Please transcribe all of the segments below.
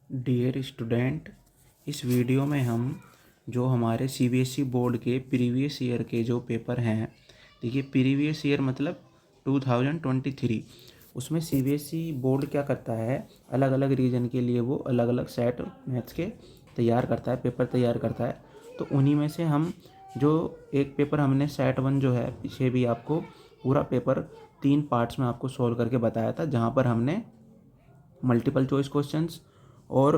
Dear student, इस video में हम जो हमारे सीबीएसई बोर्ड के प्रीवियस ईयर के जो पेपर हैं, देखिए प्रीवियस ईयर मतलब 2023, उसमें सीबीएसई बोर्ड क्या करता है, अलग अलग रीजन के लिए वो अलग अलग सेट मैथ्स के तैयार करता है, पेपर तैयार करता है। तो उन्हीं में से हम जो एक पेपर हमने सेट 1 जो है पीछे भी आपको पूरा पेपर 3 पार्ट्स में आपको सॉल्व करके बताया था, जहाँ पर हमने मल्टीपल चॉइस क्वेश्चंस और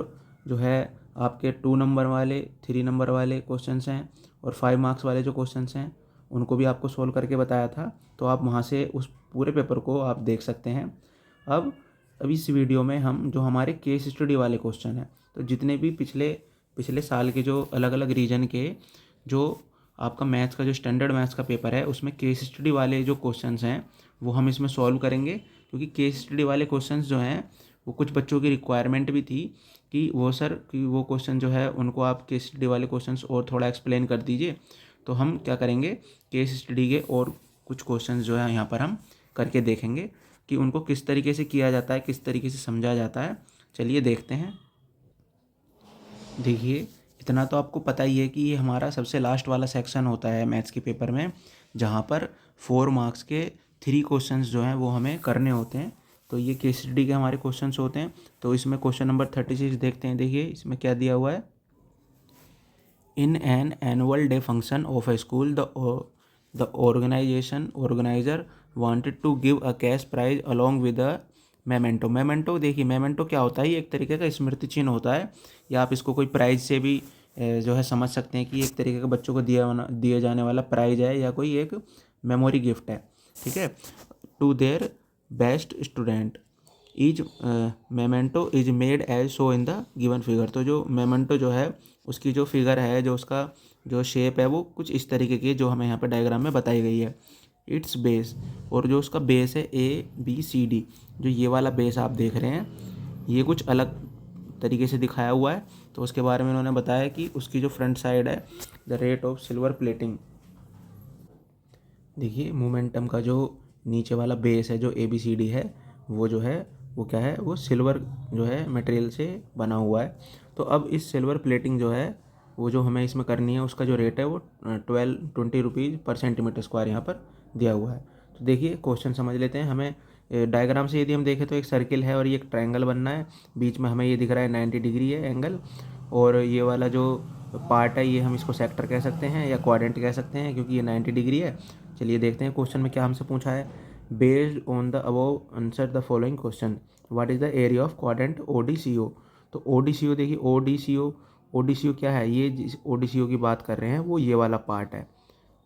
जो है आपके 2 नंबर वाले 3 नंबर वाले क्वेश्चंस हैं और 5 मार्क्स वाले जो क्वेश्चंस हैं उनको भी आपको सोल्व करके बताया था। तो आप वहाँ से उस पूरे पेपर को आप देख सकते हैं। अब इस वीडियो में हम जो हमारे केस स्टडी वाले क्वेश्चन हैं, तो जितने भी पिछले पिछले साल के जो अलग अलग रीजन के जो आपका मैथ्स का जो स्टैंडर्ड मैथ्स का पेपर है उसमें केस स्टडी वाले जो क्वेश्चंस हैं वो हम इसमें सॉल्व करेंगे। क्योंकि केस स्टडी वाले क्वेश्चंस जो हैं वो कुछ बच्चों की रिक्वायरमेंट भी थी कि वो सर कि वो क्वेश्चन जो है उनको आप केस स्टडी वाले क्वेश्चंस और थोड़ा एक्सप्लेन कर दीजिए। तो हम क्या करेंगे, केस स्टडी के और कुछ क्वेश्चंस जो है यहाँ पर हम करके देखेंगे कि उनको किस तरीके से किया जाता है, किस तरीके से समझा जाता है। चलिए देखते हैं। देखिए, इतना तो आपको पता ही है कि ये हमारा सबसे लास्ट वाला सेक्शन होता है मैथ्स के पेपर में, जहाँ पर 4 मार्क्स के 3 क्वेश्चंस जो हैं वो हमें करने होते हैं। तो ये केस स्टडी के हमारे क्वेश्चंस होते हैं। तो इसमें क्वेश्चन नंबर 36 देखते हैं। देखिए इसमें क्या दिया हुआ है। In an annual day function of a school the organiser wanted to give a cash prize along with a memento. Memento देखिए, मेमेंटो क्या होता है, ये एक तरीके का स्मृति चिन्ह होता है, या आप इसको कोई प्राइज से भी जो है समझ सकते हैं कि एक तरीके का बच्चों को दिया जाने वाला प्राइज है या कोई एक मेमोरी गिफ्ट है। ठीक है। To their best student each memento is made as show in the given figure. तो जो मेमेंटो जो है उसकी जो फिगर है, जो उसका जो शेप है वो कुछ इस तरीके की है जो हमें यहाँ पे डायग्राम में बताई गई है। इट्स बेस, और जो उसका बेस है ABCD, जो ये वाला बेस आप देख रहे हैं ये कुछ अलग तरीके से दिखाया हुआ है। तो उसके बारे में उन्होंने बताया कि उसकी जो फ्रंट साइड है, the rate of silver plating. देखिए मोमेंटम का जो नीचे वाला बेस है जो ABCD है, वो जो है वो क्या है, वो सिल्वर जो है मटेरियल से बना हुआ है। तो अब इस सिल्वर प्लेटिंग जो है वो जो हमें इसमें करनी है, उसका जो रेट है वो 20 रुपीज़ पर सेंटीमीटर स्क्वायर यहाँ पर दिया हुआ है। तो देखिए क्वेश्चन समझ लेते हैं। हमें डायग्राम से यदि हम देखें तो एक सर्किल है और ये एक ट्रायंगल बनना है। बीच में हमें ये दिख रहा है 90 डिग्री है एंगल, और ये वाला जो पार्ट है ये हम इसको सेक्टर कह सकते हैं या क्वाड्रेंट कह सकते हैं, क्योंकि ये 90 डिग्री है। चलिए देखते हैं क्वेश्चन में क्या हमसे पूछा है। Based on the above answer the following question, what is the area of quadrant ODCO। तो ODCO देखिए, ODCO क्या है, ये जिस ODCO की बात कर रहे हैं वो ये वाला पार्ट है,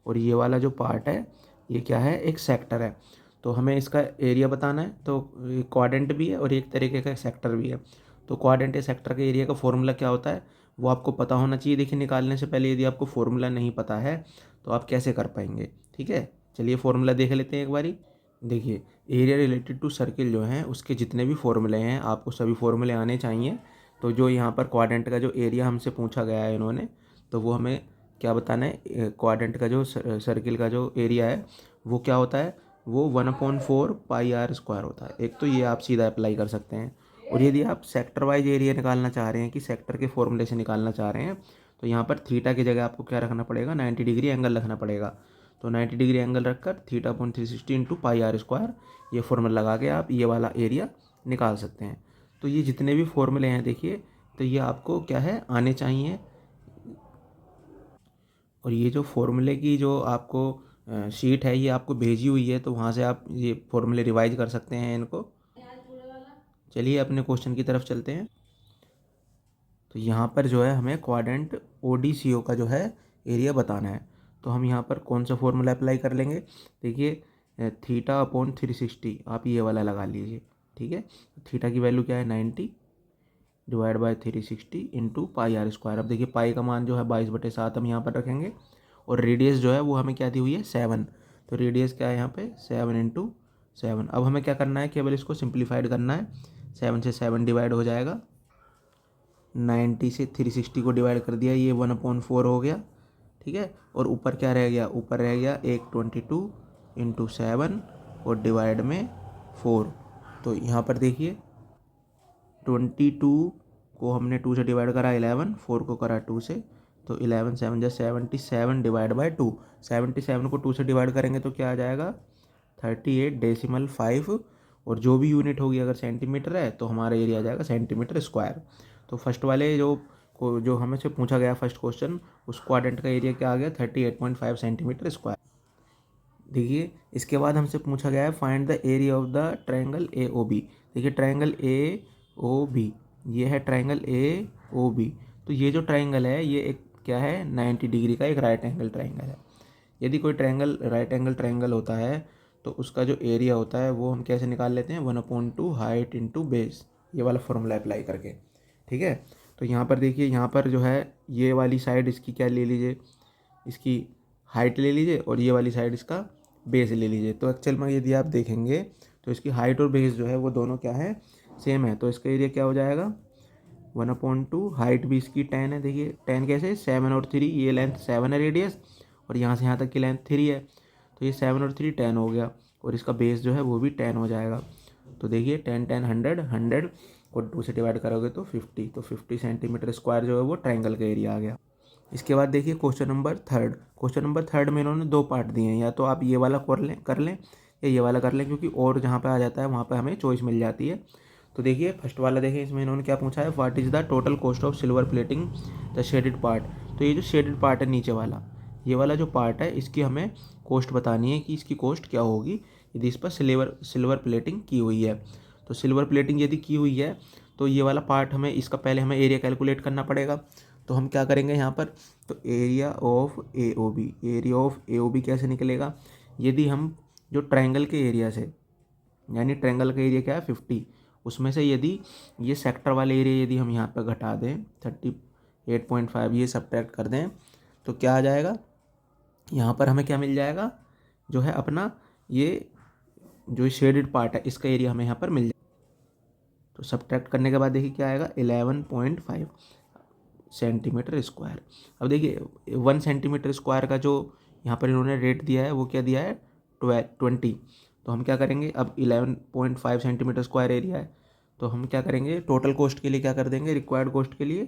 और ये वाला जो पार्ट है ये क्या है, एक सेक्टर है। तो हमें इसका एरिया बताना है। तो क्वाड्रेंट भी है और एक तरीके का सेक्टर भी है। तो क्वाड्रेंट या सेक्टर के एरिया का फॉर्मूला क्या होता है वो आपको पता होना चाहिए। देखिए निकालने से पहले यदि आपको फॉर्मूला नहीं पता है तो आप कैसे कर पाएंगे। ठीक है, चलिए फॉर्मूला देख लेते हैं एक बारी। देखिए, एरिया रिलेटेड टू सर्किल जो है उसके जितने भी फॉर्मूले हैं आपको सभी फॉर्मूले आने चाहिए। तो जो यहाँ पर क्वाड्रेंट का जो एरिया हमसे पूछा गया है इन्होंने, तो वो हमें क्या बताना है। क्वाड्रेंट का जो सर्किल का जो एरिया है वो क्या होता है, वो 1/4 पाई आर स्क्वायर होता है। एक तो ये आप सीधा अप्लाई कर सकते हैं। और यदि आप सेक्टर वाइज एरिया निकालना चाह रहे हैं कि सेक्टर के फॉर्मूले से निकालना चाह रहे हैं, तो यहाँ पर थीटा की जगह आपको क्या रखना पड़ेगा, 90 डिग्री एंगल रखना पड़ेगा। तो 90 डिग्री एंगल रखकर θ/360 इंटू पाई आर स्क्वायर, ये फॉर्मूला लगा के आप ये वाला एरिया निकाल सकते हैं। तो ये जितने भी फॉर्मूले हैं देखिए, तो ये आपको क्या है आने चाहिए। और ये जो फॉर्मूले की जो आपको शीट है ये आपको भेजी हुई है, तो वहाँ से आप ये फॉर्मूले रिवाइज कर सकते हैं इनको। चलिए अपने क्वेश्चन की तरफ चलते हैं। तो यहाँ पर जो है हमें क्वाड्रेंट ODCO का जो है एरिया बताना है। तो हम यहाँ पर कौन सा फॉर्मूला अप्लाई कर लेंगे। देखिए θ/360 आप ये वाला लगा लीजिए। ठीक है, थीटा की वैल्यू क्या है 90 divide by 360 into pi R square. अब देखिए पाई का मान जो है 22/7 हम यहाँ पर रखेंगे, और रेडियस जो है वो हमें क्या दी हुई है 7। तो रेडियस क्या है यहाँ पे 7 इंटू 7। अब हमें क्या करना है, केवल इसको सिंप्लीफाइड करना है। 7 से 7 डिवाइड हो जाएगा, 90 से 360 को डिवाइड कर दिया, ये 1/4 हो गया। ठीक है, और ऊपर क्या रह गया, ऊपर रह गया एक 22 इंटू 7 और डिवाइड में 4। तो यहाँ पर देखिए 22 को हमने 2 से डिवाइड करा 11, 4 को करा 2 से, तो 11 7 जा 77 डिवाइड बाई 2। 77 को 2 से डिवाइड करेंगे तो क्या आ जाएगा 38.5, और जो भी यूनिट होगी अगर सेंटीमीटर है तो हमारा एरिया आ जाएगा सेंटीमीटर स्क्वायर। तो फर्स्ट वाले जो हमें से पूछा गया फर्स्ट क्वेश्चन, उस क्वाड्रेंट का एरिया क्या आ गया 38.5 सेंटीमीटर स्क्वायर। देखिए इसके बाद हमसे पूछा गया है find the area of the triangle A O B. देखिए ट्रायंगल ए ओ बी, ये है ट्रायंगल ए ओ बी। तो ये जो ट्रायंगल है ये एक क्या है 90 डिग्री का एक राइट एंगल ट्रायंगल है। यदि कोई ट्रायंगल राइट एंगल ट्रायंगल होता है तो उसका जो एरिया होता है वो हम कैसे निकाल लेते हैं 1/2 हाइट इंटू बेस, ये वाला फॉर्मूला अप्लाई करके। ठीक है, तो यहाँ पर देखिए, यहाँ पर जो है ये वाली साइड इसकी क्या ले लीजिए, इसकी हाइट ले लीजिए, और ये वाली साइड इसका बेस ले लीजिए। तो एक्चुअल में यदि आप देखेंगे तो इसकी हाइट और बेस जो है वो दोनों क्या है सेम है। तो इसका एरिया क्या हो जाएगा 1/2, हाइट भी इसकी 10 है। देखिए 10 कैसे 7 और 3, ये लेंथ 7 है रेडियस, और यहाँ से यहाँ तक की लेंथ 3 है, तो ये 7 और 3 10 हो गया, और इसका बेस जो है वो भी 10 हो जाएगा। तो देखिए 10 10 100 100 और 2 से डिवाइड करोगे तो 50, तो 50 सेंटीमीटर स्क्वायर जो है वो ट्रायंगल का एरिया आ गया। इसके बाद देखिए क्वेश्चन नंबर थर्ड में इन्होंने 2 पार्ट दिए हैं, या तो आप ये वाला कर लें या ये वाला कर लें, क्योंकि और जहाँ पे आ जाता है वहाँ पे हमें चॉइस मिल जाती है। तो देखिए फर्स्ट वाला देखिए, इसमें इन्होंने क्या पूछा है what is the total cost of silver plating the shaded part. तो ये जो शेडेड पार्ट है नीचे वाला, ये वाला जो पार्ट है इसकी हमें कॉस्ट बतानी है कि इसकी कॉस्ट क्या होगी यदि इस पर सिल्वर प्लेटिंग की हुई है। तो सिल्वर प्लेटिंग यदि की हुई है तो ये वाला पार्ट हमें इसका पहले हमें एरिया कैलकुलेट करना पड़ेगा। तो हम क्या करेंगे यहाँ पर, तो area of A O B कैसे निकलेगा, यदि हम जो ट्रायंगल के एरिया से, यानी ट्रायंगल का एरिया क्या है 50, उसमें से यदि ये सेक्टर वाले एरिया यदि हम यहाँ पर घटा दें 38.5, ये सब्ट्रैक्ट कर दें तो क्या आ जाएगा, यहाँ पर हमें क्या मिल जाएगा, जो है अपना ये जो शेडेड पार्ट है इसका एरिया हमें यहाँ पर मिल जाएगा। तो सब्ट्रैक्ट करने के बाद देखिए क्या आएगा 11.5 सेंटीमीटर स्क्वायर। अब देखिए 1 सेंटीमीटर स्क्वायर का जो यहाँ पर इन्होंने रेट दिया है वो क्या दिया है 20। तो हम क्या करेंगे, अब 11.5 सेंटीमीटर स्क्वायर एरिया है, तो हम क्या करेंगे टोटल कॉस्ट के लिए क्या कर देंगे, रिक्वायर्ड कॉस्ट के लिए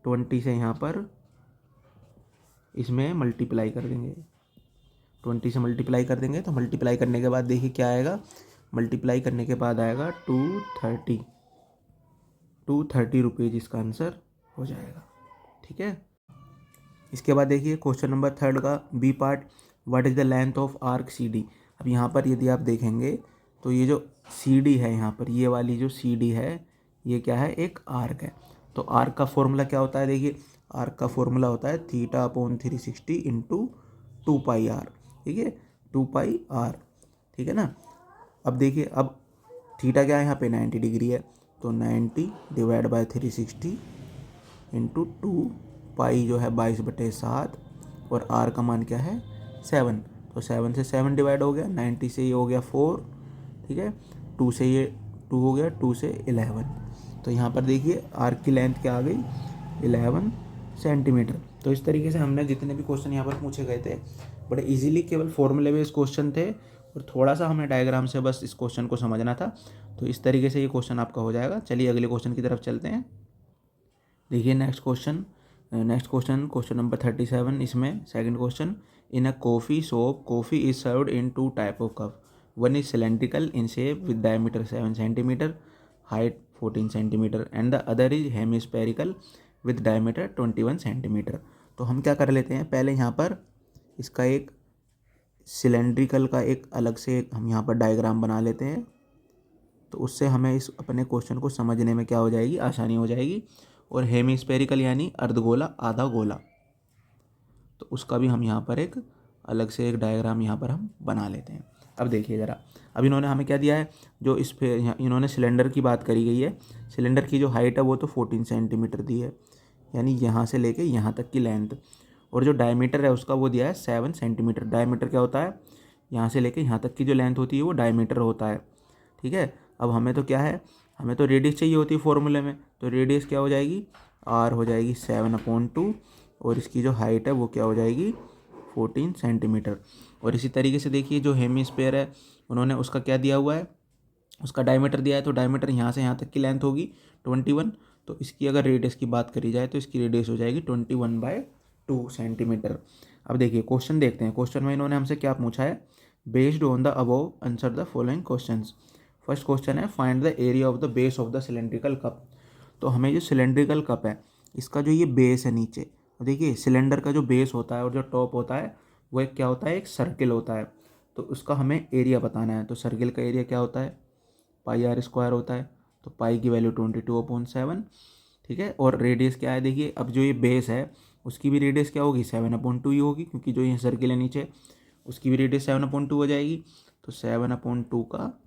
20 से यहाँ पर इसमें मल्टीप्लाई कर देंगे, 20 से मल्टीप्लाई कर देंगे। तो मल्टीप्लाई करने के बाद देखिए क्या आएगा, मल्टीप्लाई करने के बाद आएगा 230 रुपीज़, इसका आंसर हो जाएगा। ठीक है, इसके बाद देखिए क्वेश्चन नंबर थर्ड का B part, what is the length of arc C D. अब यहाँ पर यदि आप देखेंगे तो ये जो सी डी है, यहाँ पर ये वाली जो सी डी है ये क्या है, एक आर्क है। तो आर्क का फॉर्मूला क्या होता है, देखिए आर्क का फॉर्मूला होता है θ/360 इंटू 2πr। ठीक है, 2πr, ठीक है ना। अब देखिए, अब थीटा क्या है यहाँ पे 90 डिग्री है, तो 90 डिवाइड बाय 360 इंटू 2 पाई जो है 22/7, और आर का मान क्या है 7। तो 7 से 7 डिवाइड हो गया, 90 से ये हो गया 4, ठीक है, 2 से ये 2 हो गया, 2 से 11। तो यहाँ पर देखिए आर्क की लेंथ क्या आ गई 11 सेंटीमीटर। तो इस तरीके से हमने जितने भी क्वेश्चन यहाँ पर पूछे गए थे बड़े इजीली केवल फॉर्मूले बेस्ड क्वेश्चन थे, और थोड़ा सा हमें डायग्राम से बस इस क्वेश्चन को समझना था। तो इस तरीके से ये क्वेश्चन आपका हो जाएगा। चलिए अगले क्वेश्चन की तरफ चलते हैं। देखिए नेक्स्ट क्वेश्चन क्वेश्चन नंबर 37। इसमें second question, in a coffee shop coffee is served in 2 type of cup, one is cylindrical in shape with diameter 7 centimetre, height 14 centimetre, and the other is hemispherical with diameter 21 centimetre. तो हम क्या कर लेते हैं, पहले यहाँ पर इसका एक सिलेंड्रिकल का एक अलग से हम यहाँ पर डायग्राम बना लेते हैं, तो उससे हमें इस अपने क्वेश्चन को समझने में क्या हो जाएगी, आसानी हो जाएगी। और हेमिस्फेरिकल यानी अर्धगोला आधा गोला, तो उसका भी हम यहाँ पर एक अलग से एक डायग्राम यहाँ पर हम बना लेते हैं। अब देखिए ज़रा, अब इन्होंने हमें क्या दिया है, जो इस पे इन्होंने सिलेंडर की बात करी गई है, सिलेंडर की जो हाइट है वो तो 14 सेंटीमीटर दी है, यानी यहाँ से लेके यहाँ तक की लेंथ, और जो डायमीटर है उसका वो दिया है 7 सेंटीमीटर। डायमीटर क्या होता है, यहाँ से लेके यहाँ तक की जो लेंथ होती है वो डायमीटर होता है। ठीक है, अब हमें तो क्या है, हमें तो रेडियस चाहिए होती है फॉर्मूले में, तो रेडियस क्या हो जाएगी, आर हो जाएगी 7/2, और इसकी जो हाइट है वो क्या हो जाएगी 14 सेंटीमीटर। और इसी तरीके से देखिए जो हेमिस्फीयर है उन्होंने उसका क्या दिया हुआ है, उसका डायमीटर दिया है, तो डायमीटर यहाँ से यहाँ तक की लेंथ होगी 21। तो इसकी अगर रेडियस की बात करी जाए तो इसकी रेडियस हो जाएगी 21/2 सेंटीमीटर। अब देखिए क्वेश्चन देखते हैं। क्वेश्चन में इन्होंने हमसे क्या पूछा है, based on the above answer the following questions. First question है find the area of the base of the cylindrical cup. तो हमें जो सिलेंड्रिकल कप है इसका जो ये बेस है नीचे, देखिए सिलेंडर का जो बेस होता है और जो टॉप होता है वो एक क्या होता है, एक सर्किल होता है। तो उसका हमें एरिया बताना है। तो सर्किल का एरिया क्या होता है, पाई आर स्क्वायर होता है। तो पाई की वैल्यू 22/7, ठीक है। और रेडियस क्या है, देखिए अब जो ये बेस है उसकी भी रेडियस क्या होगी, 7/2 ही होगी, क्योंकि जो ये सर्किल है नीचे उसकी भी रेडियस 7/2 हो जाएगी। तो 7/2 का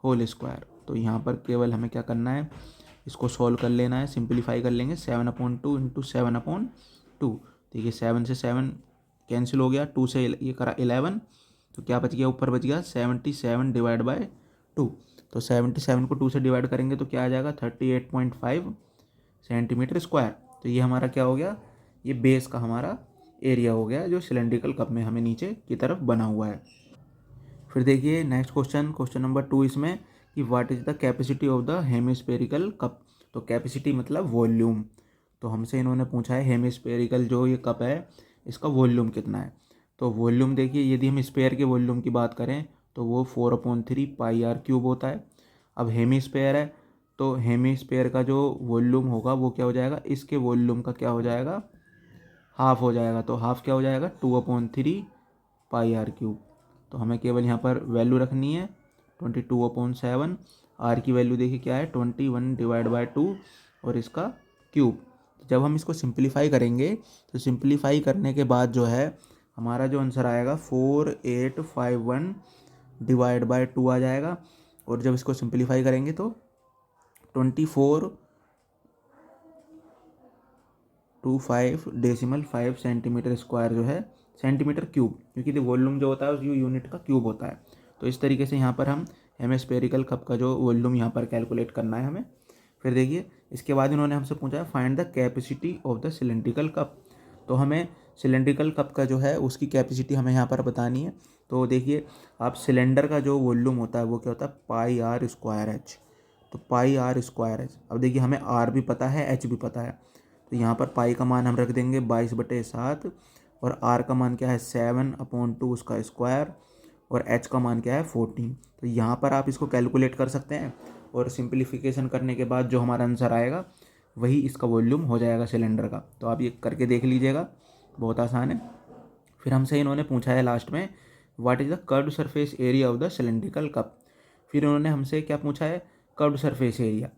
होल स्क्वायर। तो यहाँ पर केवल हमें क्या करना है, इसको सॉल्व कर लेना है, सिंप्लीफाई कर लेंगे। 7/2 इंटू 7/2, देखिए 7 से 7 कैंसिल हो गया, 2 से ये करा 11, तो क्या बच गया, ऊपर बच गया 77/2। तो 77 को 2 से डिवाइड करेंगे तो क्या आ जाएगा, 38.5 सेंटीमीटर स्क्वायर। तो ये हमारा क्या हो गया, ये बेस का हमारा एरिया हो गया जो सिलेंड्रिकल कप में हमें नीचे की तरफ बना हुआ है। फिर देखिए नेक्स्ट क्वेश्चन, क्वेश्चन नंबर 2 इसमें कि what is the capacity of the hemispherical cup. तो कैपेसिटी मतलब वॉल्यूम। तो हमसे इन्होंने पूछा है हेमिस्फेरिकल जो ये कप है इसका वॉल्यूम कितना है। तो वॉल्यूम देखिए, यदि हम स्पेयर के वॉल्यूम की बात करें तो वो 4/3 पाई आर क्यूब होता है। अब हेमिस्फेयर है तो हेमिस्फेयर का जो वॉल्यूम होगा वो क्या हो जाएगा, इसके वॉल्यूम का क्या हो जाएगा, हाफ हो जाएगा। तो हाफ क्या हो जाएगा, 2/3 पाई आर क्यूब। तो हमें केवल यहाँ पर वैल्यू रखनी है 22/7। आर की वैल्यू देखिए क्या है, 21/2 और इसका क्यूब। जब हम इसको सिंप्लीफाई करेंगे तो सिंप्लीफाई करने के बाद जो है हमारा जो आंसर आएगा 4851/2 आ जाएगा। और जब इसको सिंप्लीफाई करेंगे तो 2425 सेंटीमीटर स्क्वायर जो है, सेंटीमीटर क्यूब, क्योंकि वॉल्यूम जो होता है उस यूनिट का क्यूब होता है। तो इस तरीके से यहाँ पर हम हेमिस्फेरिकल कप का जो वॉल्यूम यहाँ पर कैलकुलेट करना है हमें। फिर देखिए इसके बाद इन्होंने हमसे पूछा है find the capacity of the cylindrical cup. तो हमें सिलेंड्रिकल कप का जो है उसकी कैपेसिटी हमें यहाँ पर बतानी है। तो देखिए आप सिलेंडर का जो वॉल्यूम होता है वो क्या होता है, पाई आर स्क्वायर एच। तो पाई आर स्क्वायर एच। अब देखिए हमें आर भी पता है, एच भी पता है। तो यहाँ पर पाई का मान हम रख देंगे 22/7 और आर का मान क्या है 7/2 उसका स्क्वायर और एच का मान क्या है 14। तो यहाँ पर आप इसको कैलकुलेट कर सकते हैं और सिंप्लीफिकेशन करने के बाद जो हमारा आंसर आएगा वही इसका वॉल्यूम हो जाएगा सिलेंडर का। तो आप ये करके देख लीजिएगा, बहुत आसान है। फिर हमसे इन्होंने पूछा है लास्ट में what is the curved surface area of the cylindrical cup. फिर इन्होंने हमसे क्या पूछा है, कर्व्ड सरफेस एरिया।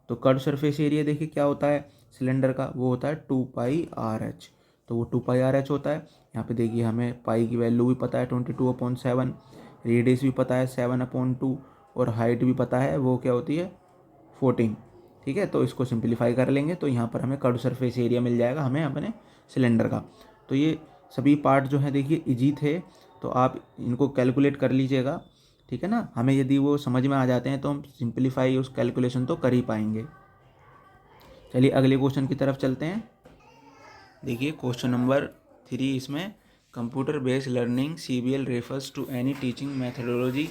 तो कर्व्ड सरफेस एरिया देखिए क्या होता है सिलेंडर का, वो होता है 2πRh। तो वो 2πRh होता है। यहाँ पे देखिए हमें पाई की वैल्यू भी पता है 22/7, रेडियस भी पता है 7/2 और हाइट भी पता है वो क्या होती है 14। ठीक है, तो इसको सिंप्लीफाई कर लेंगे तो यहाँ पर हमें कर्व्ड सरफेस एरिया मिल जाएगा हमें अपने सिलेंडर का। तो ये सभी पार्ट जो है देखिए इजी थे, तो आप इनको कैलकुलेट कर लीजिएगा, ठीक है ना। हमें यदि वो समझ में आ जाते हैं तो हम सिंप्लीफाई उस कैलकुलेशन तो कर ही पाएंगे। चलिए अगले क्वेश्चन की तरफ चलते हैं। देखिए क्वेश्चन नंबर 3 इसमें computer based learning CBL refers to any teaching methodology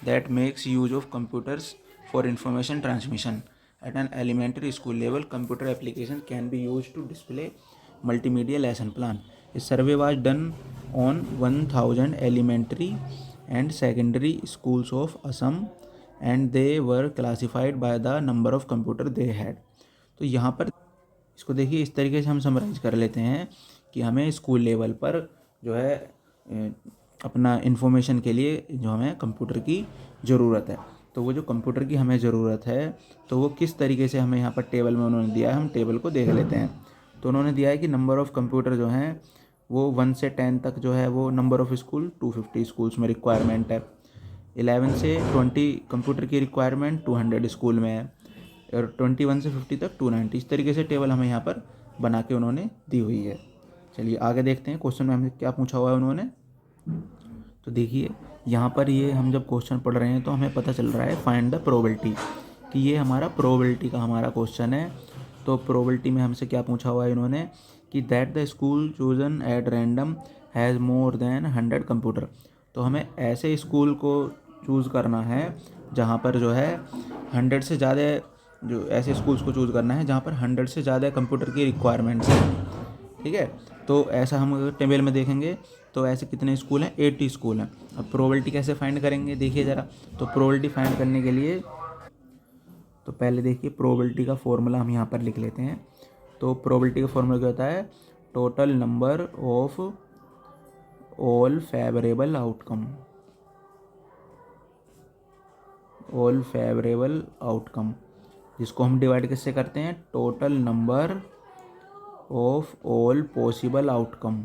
that makes use of computers for information transmission at an elementary school level. Computer application can be use to display multimedia lesson plan. इस survey was done on 1000 elementary and secondary schools of Assam and they were classified by the number of computer they had. तो यहाँ पर इसको देखिए इस तरीके से हम समराइज कर लेते हैं कि हमें स्कूल लेवल पर जो है अपना इन्फॉर्मेशन के लिए जो हमें कंप्यूटर की ज़रूरत है। तो वो जो कंप्यूटर की हमें ज़रूरत है तो वो किस तरीके से हमें यहाँ पर टेबल में उन्होंने दिया है, हम टेबल को देख लेते हैं। तो उन्होंने दिया है कि नंबर ऑफ़ कंप्यूटर जो हैं वो 1 से 10 तक जो है वो नंबर ऑफ़ स्कूल 250 स्कूल्स में रिक्वायरमेंट है। 11 से 20 कंप्यूटर की रिक्वायरमेंट 200 स्कूल में है और 21 से 50 तक 290। इस तरीके से टेबल हमें यहाँ पर बना के उन्होंने दी हुई है। चलिए आगे देखते हैं क्वेश्चन में हमें क्या पूछा हुआ है उन्होंने। तो देखिए यहाँ पर ये हम जब क्वेश्चन पढ़ रहे हैं तो हमें पता चल रहा है फाइंड द प्रोबेबिलिटी, कि ये हमारा प्रोबेबिलिटी का हमारा क्वेश्चन है। तो प्रोबेबिलिटी में हमसे क्या पूछा हुआ है इन्होंने कि that the school chosen at random has more than 100 computer. तो हमें ऐसे स्कूल को चूज़ करना है जहाँ पर जो है 100 से ज़्यादा, जो ऐसे स्कूल्स को चूज़ करना है जहाँ पर 100 से ज़्यादा कंप्यूटर की रिक्वायरमेंट्स हैं। ठीक है, तो ऐसा हम अगर टेबल में देखेंगे तो ऐसे कितने स्कूल हैं, 80 स्कूल हैं। अब प्रोबेबिलिटी कैसे फाइंड करेंगे देखिए ज़रा। तो प्रोबेबिलिटी फाइंड करने के लिए तो पहले देखिए प्रोबेबिलिटी का फॉर्मूला हम यहाँ पर लिख लेते हैं। तो प्रोबेबिलिटी का फॉर्मूला क्या होता है, total number of all favourable outcome, all favourable outcome, जिसको हम डिवाइड किससे करते हैं, total number of all possible outcome.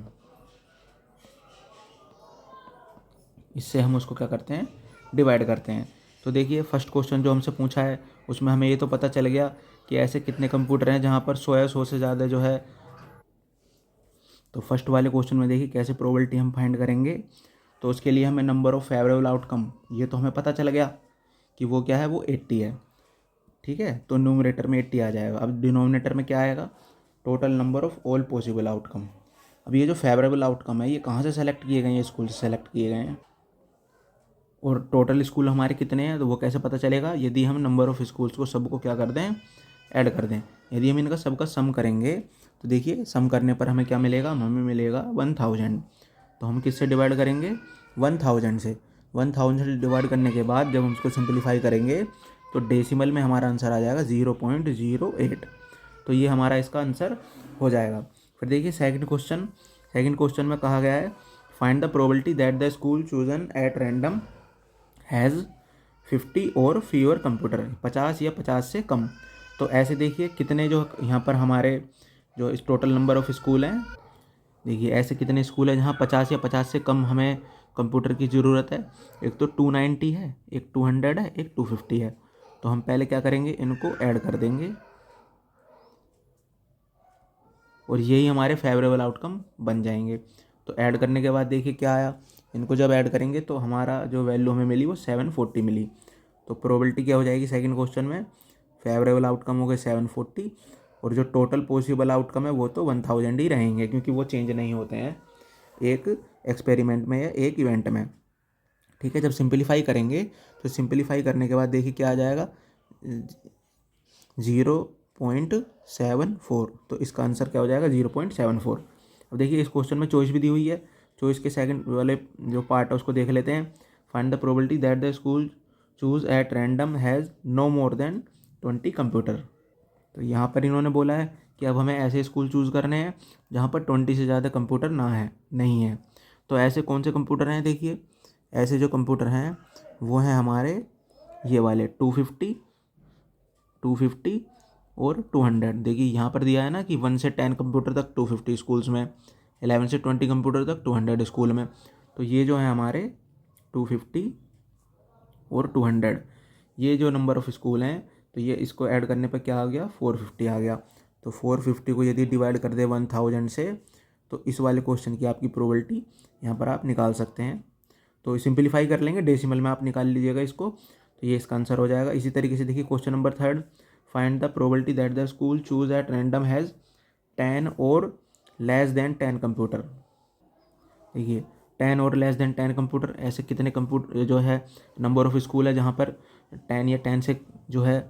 इससे हम उसको क्या करते हैं, डिवाइड करते हैं। तो देखिए फर्स्ट क्वेश्चन जो हमसे पूछा है उसमें हमें ये तो पता चल गया कि ऐसे कितने कंप्यूटर हैं जहाँ पर 100 या 100 से ज़्यादा जो है। तो फर्स्ट वाले क्वेश्चन में देखिए कैसे प्रोबेबिलिटी हम फाइंड करेंगे। तो उसके लिए हमें नंबर ऑफ़ फेवरेबल आउटकम, ये तो हमें पता चल गया कि वो क्या है, वो 80 है। ठीक है, तो न्यूमरेटर में 80 आ जाएगा। अब डिनोमिनेटर में क्या आएगा, total number of all possible outcome. अब ये जो फेवरेबल आउटकम है ये कहाँ से सेलेक्ट किए गए हैं, स्कूल से सेलेक्ट किए गए हैं। और टोटल स्कूल हमारे कितने हैं तो वो कैसे पता चलेगा, यदि हम नंबर ऑफ़ स्कूल्स को सबको क्या कर दें, ऐड कर दें। यदि हम इनका सबका सम करेंगे तो देखिए सम करने पर हमें क्या मिलेगा, हमें मिलेगा 1000। तो हम किससे डिवाइड करेंगे, 1000 से। 1000 से डिवाइड करने के बाद जब हम उसको सिंप्लीफाई करेंगे तो डेसिमल में हमारा आंसर आ जाएगा 0.08। तो ये हमारा इसका आंसर हो जाएगा। फिर देखिए सेकंड क्वेश्चन में कहा गया है find the probability that the school chosen at random has 50 और फीवर कंप्यूटर, 50 या 50 से कम। तो ऐसे देखिए कितने जो यहाँ पर हमारे जो इस टोटल नंबर ऑफ़ स्कूल हैं, देखिए ऐसे कितने स्कूल हैं जहाँ 50 या 50 से कम हमें कंप्यूटर की ज़रूरत है। एक तो 290 है, एक 200 है, एक 250 है। तो हम पहले क्या करेंगे, इनको ऐड कर देंगे और यही हमारे फेवरेबल आउटकम बन जाएंगे। तो ऐड करने के बाद देखिए क्या आया, इनको जब ऐड करेंगे तो हमारा जो वैल्यू हमें मिली वो 740 मिली। तो प्रोबेबिलिटी क्या हो जाएगी सेकंड क्वेश्चन में, फेवरेबल आउटकम हो गए 740 और जो टोटल पॉसिबल आउटकम है वो तो 1000 ही रहेंगे, क्योंकि वो चेंज नहीं होते हैं एक एक्सपेरिमेंट में या एक इवेंट में। ठीक है, जब सिंप्लीफाई करेंगे तो सिंप्लीफाई करने के बाद देखिए क्या आ जाएगा, 0.74। तो इसका आंसर क्या हो जाएगा, 0.74। अब देखिए इस क्वेश्चन में चॉइस भी दी हुई है। चॉइस के सेकंड वाले जो पार्ट है उसको देख लेते हैं। Find the probability that the school choose at random has no more than 20 computer. तो यहाँ पर इन्होंने बोला है कि अब हमें ऐसे स्कूल चूज़ करने हैं जहाँ पर 20 से ज़्यादा कंप्यूटर नहीं है। तो ऐसे कौन से कंप्यूटर हैं, देखिए ऐसे जो कंप्यूटर हैं वो हैं हमारे ये वाले 250 और 200। देखिए यहाँ पर दिया है ना कि 1 से 10 कंप्यूटर तक 250 स्कूल्स में, 11 से 20 कंप्यूटर तक 200 स्कूल में। तो ये जो है हमारे 250 और 200, ये जो नंबर ऑफ़ स्कूल हैं, तो ये इसको ऐड करने पर क्या आ गया, 450 आ गया। तो 450 को यदि डिवाइड कर दे 1000 से तो इस वाले क्वेश्चन की आपकी प्रोबेबिलिटी यहाँ पर आप निकाल सकते हैं। तो सिंप्लीफाई कर लेंगे, डेसिमल में आप निकाल लीजिएगा इसको, तो ये इसका आंसर हो जाएगा। इसी तरीके से देखिए question number third, find the probability that the school choose at random has 10 और लेस देन 10 कंप्यूटर। देखिए 10 और लेस देन 10 कंप्यूटर, ऐसे कितने कंप्यूटर जो है नंबर ऑफ़ स्कूल है जहाँ पर 10 या 10 से जो है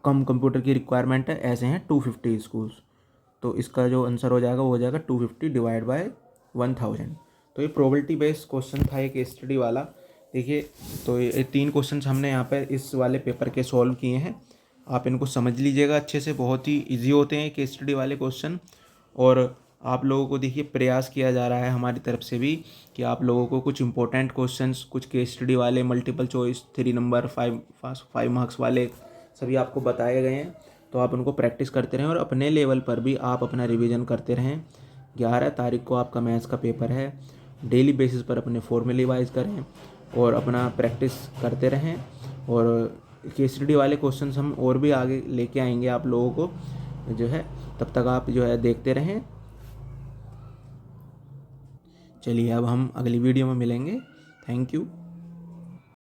कम कंप्यूटर की रिक्वायरमेंट है, ऐसे हैं 250 स्कूल्स। तो इसका जो आंसर हो जाएगा वो हो जाएगा 250 डिवाइड बाय 1000। तो ये प्रोबेबिलिटी बेस्ड क्वेश्चन था एक स्टडी वाला। देखिए तो ये 3 क्वेश्चन हमने यहाँ पर इस वाले पेपर के सॉल्व किए हैं। आप इनको समझ लीजिएगा अच्छे से, बहुत ही ईजी होते हैं केस स्टडी वाले क्वेश्चन। और आप लोगों को देखिए प्रयास किया जा रहा है हमारी तरफ से भी कि आप लोगों को कुछ इंपॉर्टेंट क्वेश्चंस, कुछ केस स्टडी वाले, मल्टीपल चॉइस, 3 नंबर, 5 मार्क्स वाले सभी आपको बताए गए हैं। तो आप उनको प्रैक्टिस करते रहें और अपने लेवल पर भी आप अपना रिवीजन करते रहें। 11 तारीख को आपका मैथ्स का पेपर है। डेली बेसिस पर अपने फॉर्मूले वाइज करें और अपना प्रैक्टिस करते रहें। और केस स्टडी वाले क्वेश्चंस हम और भी आगे लेके आएंगे आप लोगों को जो है, तब तक आप जो है देखते रहें। चलिए अब हम अगली वीडियो में मिलेंगे। Thank you.